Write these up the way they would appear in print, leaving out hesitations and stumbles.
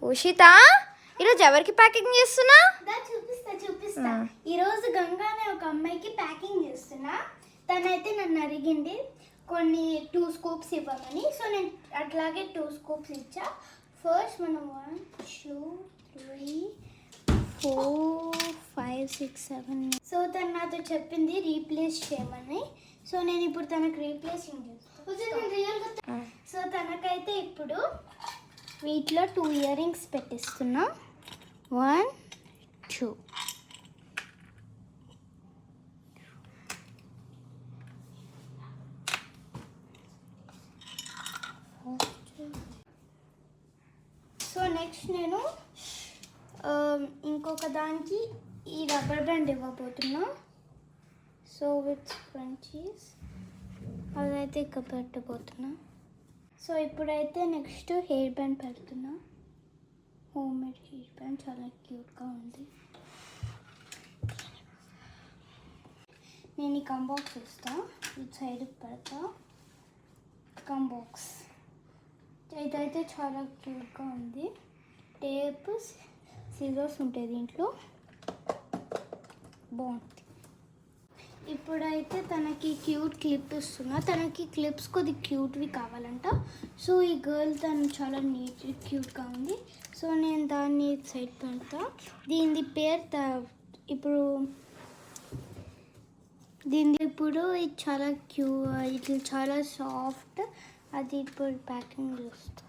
ఉషిత ఈరోజు ఎవరికి ప్యాకింగ్ చేస్తున్నా? చూపిస్తా. ఈరోజు గంగా అనే ఒక అమ్మాయికి ప్యాకింగ్ చేస్తున్నా. తనైతే నన్ను అడిగింది కొన్ని 2 స్కూప్స్ ఇవ్వమని. సో నేను అట్లాగే 2 స్కూప్స్ ఇచ్చా. ఫస్ట్ మనం 1 2 3 4 5 6 7. సో తను నాతో చెప్పింది రీప్లేస్ చేయమని. సో నేను ఇప్పుడు తనకు రీప్లేసింగ్ చేస్తాను. సో తనకైతే ఇప్పుడు వీటిలో 2 ఇయర్ రింగ్స్ పెట్టిస్తున్నా. 1 2. సో నెక్స్ట్ నేను ఇంకొక దానికి ఈ రబ్బర్ బ్యాండ్ ఇవ్వబోతున్నా. సో విత్ ఫ్రంచీస్ అదైతే ఇక్కడ పెట్టబోతున్నా. సో ఇప్పుడైతే నెక్స్ట్ హెయిర్ బ్యాండ్ పెడుతున్నా. హోమ్ మేడ్ హెయిర్ బ్యాండ్ చాలా క్యూట్గా ఉంది. నేను ఈ కంబాక్స్ ఇస్తా, ఇటు సైడ్కి పెడతా. కంబాక్స్ ఇదైతే చాలా క్యూట్గా ఉంది. టేప్ సిజర్స్ ఉంటాయి దీంట్లో, బాగుంది. ఇప్పుడైతే తనకి క్యూట్ క్లిప్ ఇస్తున్నా. తనకి క్లిప్స్ కొద్ది క్యూట్వి కావాలంట. సో ఈ గర్ల్ తను చాలా నీట్ క్యూట్గా ఉంది. సో నేను దాన్ని సైడ్ పెడతా. దీని పేరు ఇప్పుడు ఇది చాలా ఇది చాలా సాఫ్ట్. అది ఇప్పుడు ప్యాకింగ్ చేస్తా.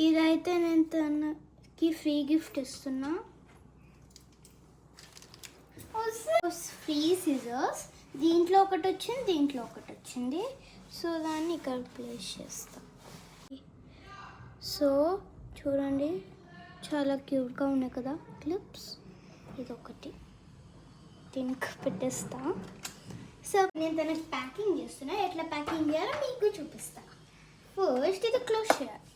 ఇదైతే నేను తనకి ఫ్రీ గిఫ్ట్ ఇస్తున్నా. ఫ్రీ సిజర్స్ దీంట్లో ఒకటి వచ్చింది, దీంట్లో ఒకటి వచ్చింది. సో దాన్ని ఇక్కడ ప్లేస్ చేస్తా. సో చూడండి చాలా క్యూట్గా ఉన్నాయి కదా క్లిప్స్. ఇదొకటి దీనికి పెట్టేస్తా. సో నేను తనకి ప్యాకింగ్ చేస్తున్నా. ఎట్లా ప్యాకింగ్ చేయాలో మీకు చూపిస్తా. ఫస్ట్ ఇది క్లోజ్ చేయాలి.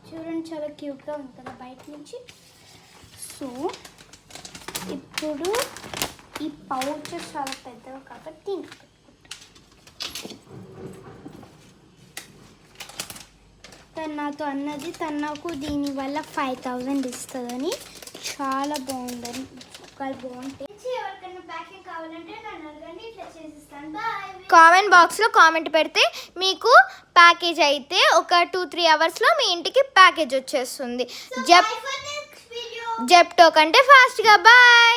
చూడండి చాలా క్యూట్గా ఉంది కదా బయట నుంచి. సో ఇప్పుడు ఈ పౌచెస్ చాలా పెద్దగా కాబట్టి దీనికి తను నాతో అన్నది తను నాకు దీనివల్ల 5000 ఇస్తుందని. చాలా బాగుందని బాగుంటాయి. ఎవరికైనా ప్యాకింగ్ కావాలంటే నన్ను అడగండి, ఇట్లా చేసిస్తాను. బాయ్. కామెంట్ బాక్స్లో కామెంట్ పెడితే మీకు ప్యాకేజ్ అయితే ఒక 2-3 అవర్స్లో మీ ఇంటికి ప్యాకేజ్ వచ్చేస్తుంది. జెప్టో కంటే ఫాస్ట్గా. బాయ్.